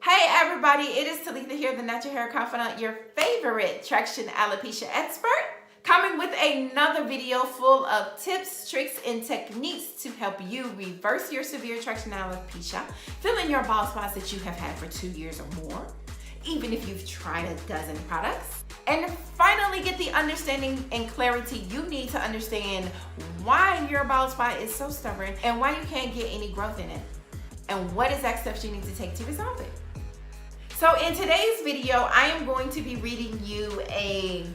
Hey everybody, it is Talitha here, the Natural Hair Confidant, your favorite traction alopecia expert, coming with another video full of tips, tricks, and techniques to help you reverse your severe traction alopecia, fill in your bald spots that you have had for 2 years or more, even if you've tried a dozen products, and finally get the understanding and clarity you need to understand why your bald spot is so stubborn and why you can't get any growth in it, and what exact steps you need to take to resolve it. So in today's video, I am going to be reading you a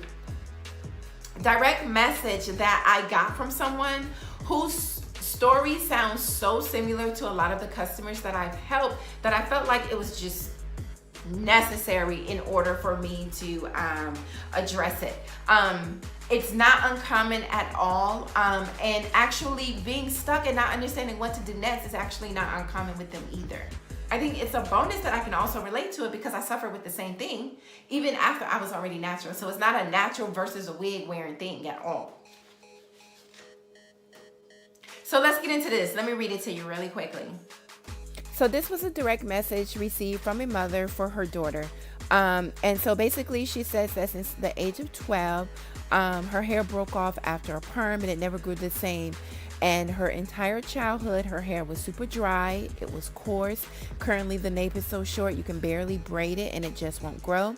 direct message that I got from someone whose story sounds so similar to a lot of the customers that I've helped that I felt like it was just necessary in order for me to address it. It's not uncommon at all, and actually being stuck and not understanding what to do next is actually not uncommon with them either. I think it's a bonus that I can also relate to it because I suffer with the same thing even after I was already natural. So it's not a natural versus a wig wearing thing at all. So let's get into this. Let me read it to you really quickly. So this was a direct message received from a mother for her daughter. And so basically she says that since the age of 12, her hair broke off after a perm and it never grew the same. And her entire childhood, her hair was super dry. It was coarse. Currently, the nape is so short you can barely braid it and it just won't grow.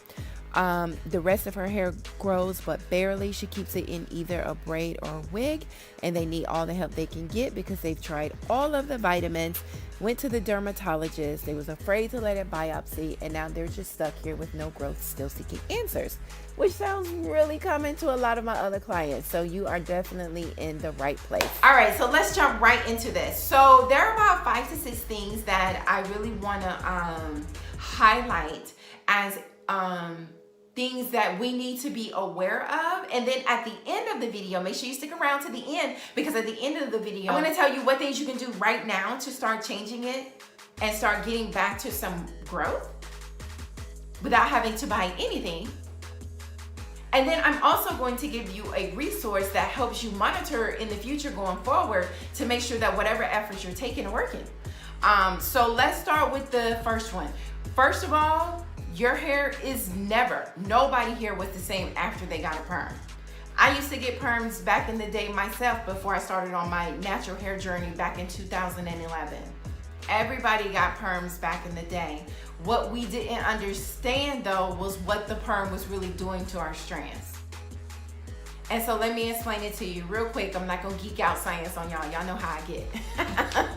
The rest of her hair grows, but barely. She keeps it in either a braid or a wig, and they need all the help they can get because they've tried all of the vitamins, went to the dermatologist, they was afraid to let it biopsy, and now they're just stuck here with no growth, still seeking answers, which sounds really common to a lot of my other clients. So you are definitely in the right place. All right, so let's jump right into this. So there are about 5 to 6 things that I really want to highlight as things that we need to be aware of. And then at the end of the video, make sure you stick around to the end, because at the end of the video, I'm going to tell you what things you can do right now to start changing it and start getting back to some growth without having to buy anything. And then I'm also going to give you a resource that helps you monitor in the future going forward to make sure that whatever efforts you're taking are working. So let's start with the first one. First of all, your hair is nobody here was the same after they got a perm. I used to get perms back in the day myself before I started on my natural hair journey back in 2011. Everybody got perms back in the day. What we didn't understand though was what the perm was really doing to our strands. And so let me explain it to you real quick. I'm not gonna geek out science on y'all. Y'all know how I get.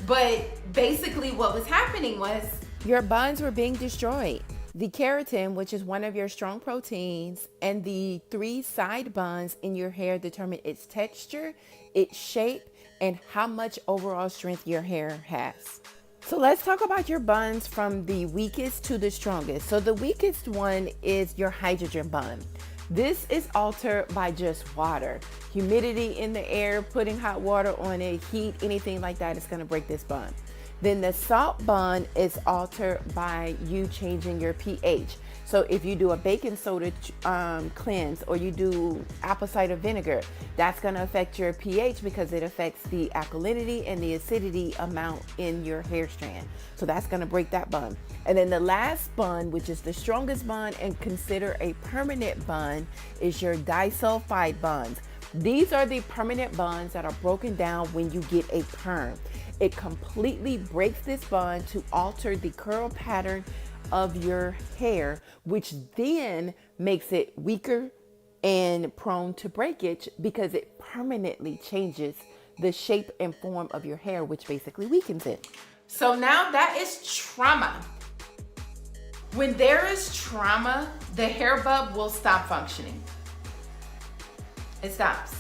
But basically what was happening was your buns were being destroyed. The keratin, which is one of your strong proteins, and the 3 side buns in your hair determine its texture, its shape, and how much overall strength your hair has. So let's talk about your buns from the weakest to the strongest. So the weakest one is your hydrogen bun. This is altered by just water, humidity in the air, putting hot water on it, heat, anything like that is going to break this bun. Then the salt bun is altered by you changing your pH. So if you do a baking soda cleanse, or you do apple cider vinegar, that's going to affect your pH because it affects the alkalinity and the acidity amount in your hair strand. So that's going to break that bun. And then the last bun, which is the strongest bun and consider a permanent bun, is your disulfide buns. These are the permanent buns that are broken down when you get a perm. It completely breaks this bun to alter the curl pattern of your hair, which then makes it weaker and prone to breakage because it permanently changes the shape and form of your hair, which basically weakens it. So now that is trauma. When there is trauma, the hair bulb will stop functioning. It stops.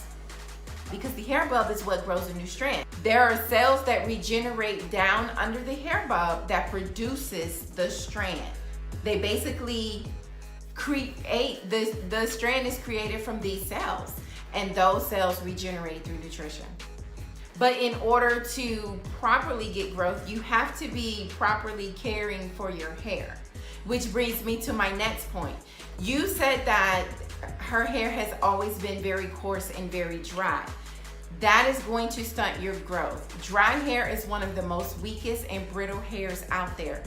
Because the hair bulb is what grows a new strand. There are cells that regenerate down under the hair bulb that produces the strand. They basically create, the strand is created from these cells, and those cells regenerate through nutrition. But in order to properly get growth, you have to be properly caring for your hair. Which brings me to my next point. You said that her hair has always been very coarse and very dry. That is going to stunt your growth. Dry hair is one of the most weakest and brittle hairs out there.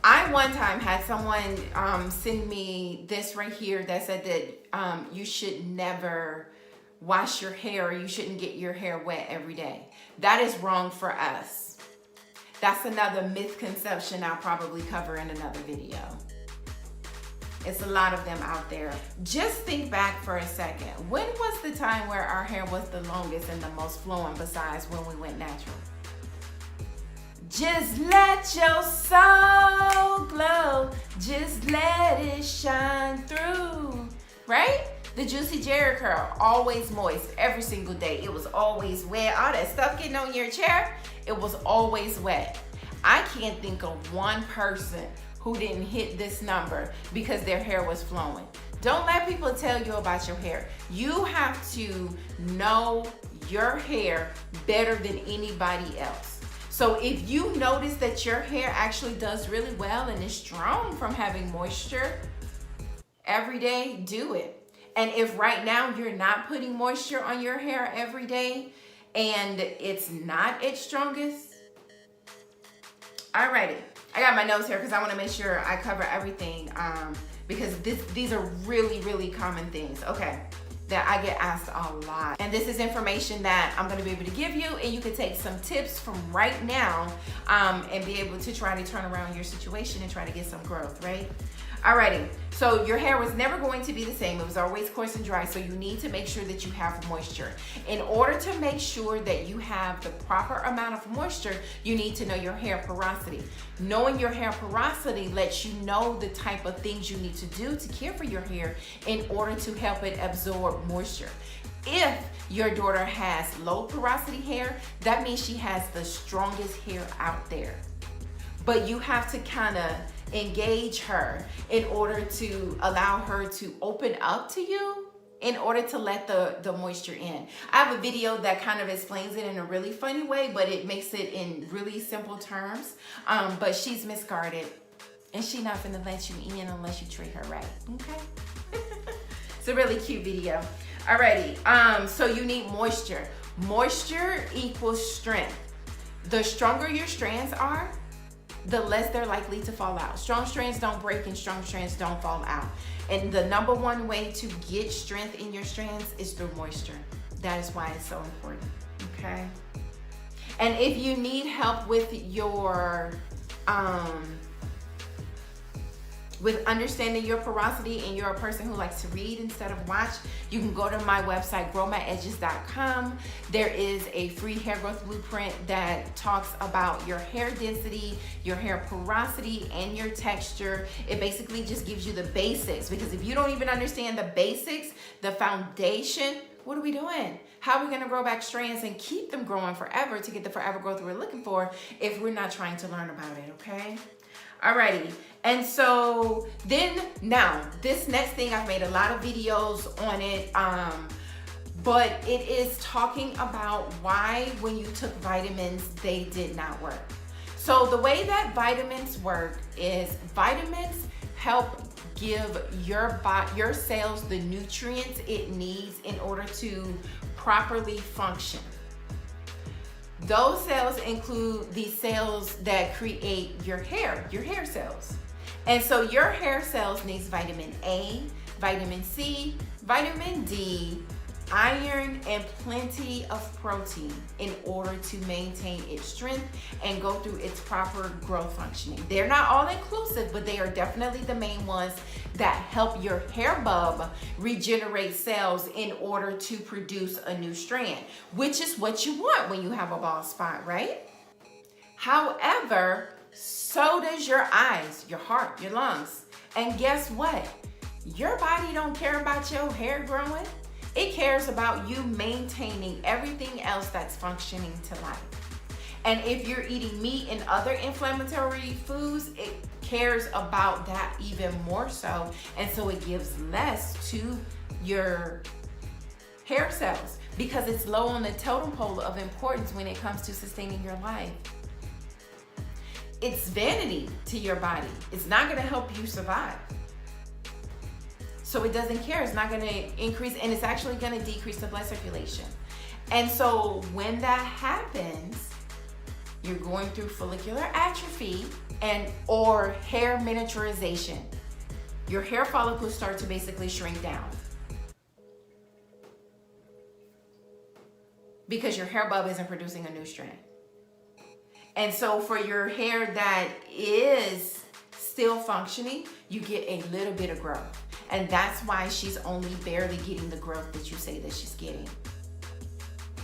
I one time had someone send me this right here that said that you should never wash your hair, or you shouldn't get your hair wet every day. That is wrong for us. That's another misconception I'll probably cover in another video. It's a lot of them out there. Just think back for a second. When was the time where our hair was the longest and the most flowing besides when we went natural? Just let your soul glow. Just let it shine through. Right? The Juicy Jerry curl, always moist every single day. It was always wet. All that stuff getting on your chair, it was always wet. I can't think of one person who didn't hit this number because their hair was flowing. Don't let people tell you about your hair. You have to know your hair better than anybody else. So if you notice that your hair actually does really well and is strong from having moisture every day, do it. And if right now you're not putting moisture on your hair every day and it's not its strongest, alrighty. I got my notes here because I want to make sure I cover everything because these are really, really common things, okay, that I get asked a lot. And this is information that I'm going to be able to give you, and you can take some tips from right now and be able to try to turn around your situation and try to get some growth, right? Alrighty, so your hair was never going to be the same. It was always coarse and dry, so you need to make sure that you have moisture. In order to make sure that you have the proper amount of moisture, you need to know your hair porosity. Knowing your hair porosity lets you know the type of things you need to do to care for your hair in order to help it absorb moisture. If your daughter has low porosity hair, that means she has the strongest hair out there. But you have to kind of engage her in order to allow her to open up to you in order to let the moisture in. I have a video that kind of explains it in a really funny way, but it makes it in really simple terms. But she's misguarded and she's not gonna let you in unless you treat her right, okay? It's a really cute video. Alrighty, so you need moisture. Moisture equals strength. The stronger your strands are, the less they're likely to fall out. Strong strands don't break and strong strands don't fall out. And the number one way to get strength in your strands is through moisture. That is why it's so important, okay? And if you need help with your, with understanding your porosity and you're a person who likes to read instead of watch, you can go to my website, growmyedges.com. There is a free hair growth blueprint that talks about your hair density, your hair porosity, and your texture. It basically just gives you the basics, because if you don't even understand the basics, the foundation, what are we doing? How are we gonna grow back strands and keep them growing forever to get the forever growth we're looking for if we're not trying to learn about it, okay? Alrighty, and so then now this next thing, I've made a lot of videos on it, but it is talking about why when you took vitamins, they did not work. So the way that vitamins work is vitamins help give your cells the nutrients it needs in order to properly function. Those cells include the cells that create your hair cells. And so your hair cells needs vitamin A, vitamin C, vitamin D, iron, and plenty of protein in order to maintain its strength and go through its proper growth functioning. They're not all inclusive, but they are definitely the main ones that help your hair bulb regenerate cells in order to produce a new strand, which is what you want when you have a bald spot, right? However, so does your eyes, your heart, your lungs. And guess what? Your body don't care about your hair growing. It cares about you maintaining everything else that's functioning to life. And if you're eating meat and other inflammatory foods, it cares about that even more so. And so it gives less to your hair cells because it's low on the totem pole of importance when it comes to sustaining your life. It's vanity to your body. It's not gonna help you survive. So it doesn't care, it's not gonna increase, and it's actually gonna decrease the blood circulation. And so when that happens, you're going through follicular atrophy or hair miniaturization. Your hair follicles start to basically shrink down because your hair bulb isn't producing a new strand. And so for your hair that is still functioning, you get a little bit of growth. And that's why she's only barely getting the growth that you say that she's getting.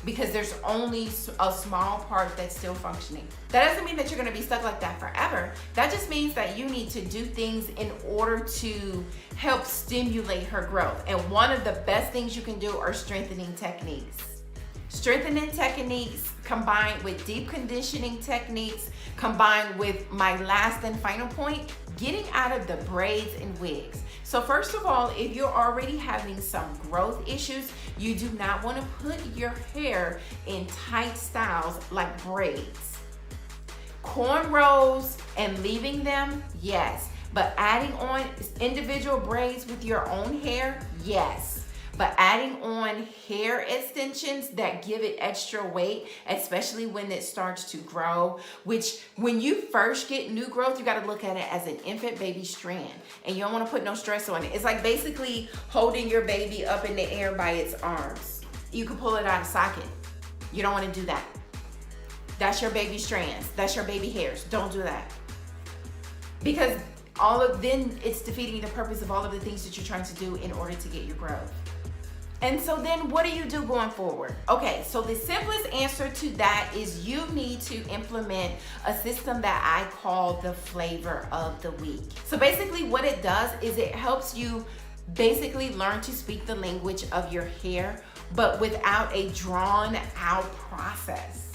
Because there's only a small part that's still functioning. That doesn't mean that you're gonna be stuck like that forever. That just means that you need to do things in order to help stimulate her growth. And one of the best things you can do are strengthening techniques. Strengthening techniques combined with deep conditioning techniques, combined with my last and final point, getting out of the braids and wigs. So first of all, if you're already having some growth issues, you do not want to put your hair in tight styles like braids. Cornrows and leaving them, yes. But adding on individual braids with your own hair, yes. But adding on hair extensions that give it extra weight, especially when it starts to grow, which when you first get new growth, you gotta look at it as an infant baby strand. And you don't wanna put no stress on it. It's like basically holding your baby up in the air by its arms. You can pull it out of socket. You don't wanna do that. That's your baby strands. That's your baby hairs. Don't do that. Because then it's defeating the purpose of all of the things that you're trying to do in order to get your growth. And so then what do you do going forward? Okay, so the simplest answer to that is you need to implement a system that I call the flavor of the week. So basically what it does is it helps you basically learn to speak the language of your hair, but without a drawn out process.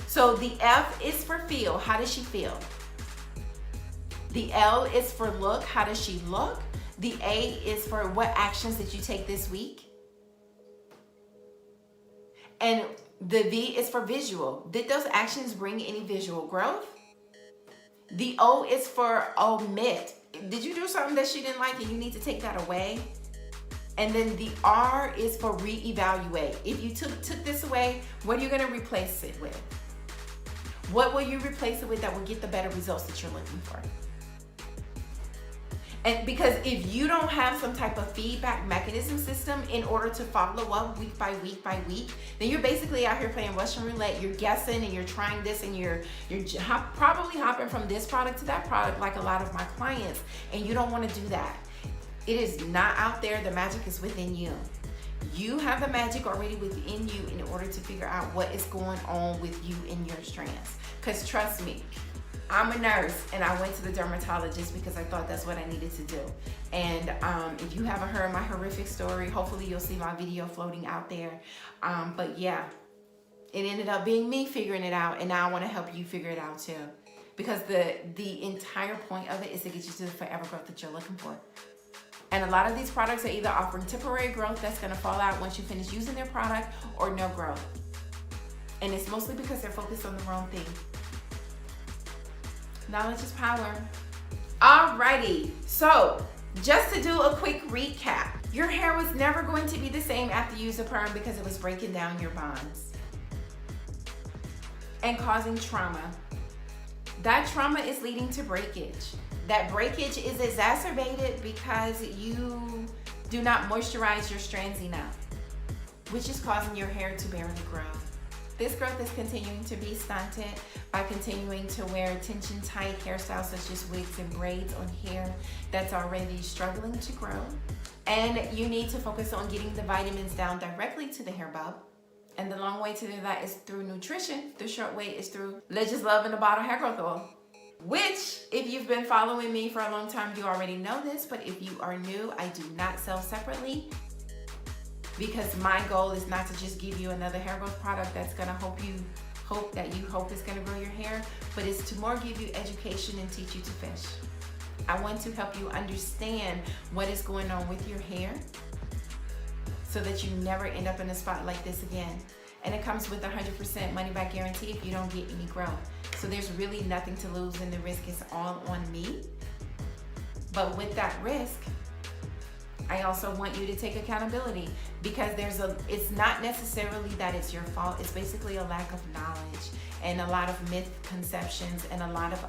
So the F is for feel. How does she feel? The L is for look. How does she look? The A is for what actions did you take this week? And the V is for visual. Did those actions bring any visual growth? The O is for omit. Did you do something that she didn't like and you need to take that away? And then the R is for reevaluate. If you took this away, what are you gonna replace it with? What will you replace it with that will get the better results that you're looking for? And because if you don't have some type of feedback mechanism system in order to follow up week by week by week, then you're basically out here playing Russian roulette. You're guessing and you're trying this and you're probably hopping from this product to that product like a lot of my clients, and you don't want to do that. It is not out there. The magic is within you. You have the magic already within you in order to figure out what is going on with you in your strands. Because trust me, I'm a nurse and I went to the dermatologist because I thought that's what I needed to do. And if you haven't heard my horrific story, hopefully you'll see my video floating out there. But yeah, it ended up being me figuring it out, and now I want to help you figure it out too. Because the entire point of it is to get you to the forever growth that you're looking for. And a lot of these products are either offering temporary growth that's going to fall out once you finish using their product, or no growth. And it's mostly because they're focused on the wrong thing. Knowledge is power. Alrighty, so just to do a quick recap, your hair was never going to be the same after you used a perm because it was breaking down your bonds and causing trauma. That trauma is leading to breakage. That breakage is exacerbated because you do not moisturize your strands enough, which is causing your hair to barely grow. This growth is continuing to be stunted by continuing to wear tension-tight hairstyles such as wigs and braids on hair that's already struggling to grow. And you need to focus on getting the vitamins down directly to the hair bulb. And the long way to do that is through nutrition. The short way is through Legends Love in a Bottle hair growth oil. Which, if you've been following me for a long time, you already know this. But if you are new, I do not sell separately, because my goal is not to just give you another hair growth product that's gonna hope is gonna grow your hair, but it's to more give you education and teach you to fish. I want to help you understand what is going on with your hair so that you never end up in a spot like this again. And it comes with 100% money back guarantee if you don't get any growth. So there's really nothing to lose, and the risk is all on me. But with that risk, I also want you to take accountability, because it's not necessarily that it's your fault. It's basically a lack of knowledge and a lot of misconceptions and a lot of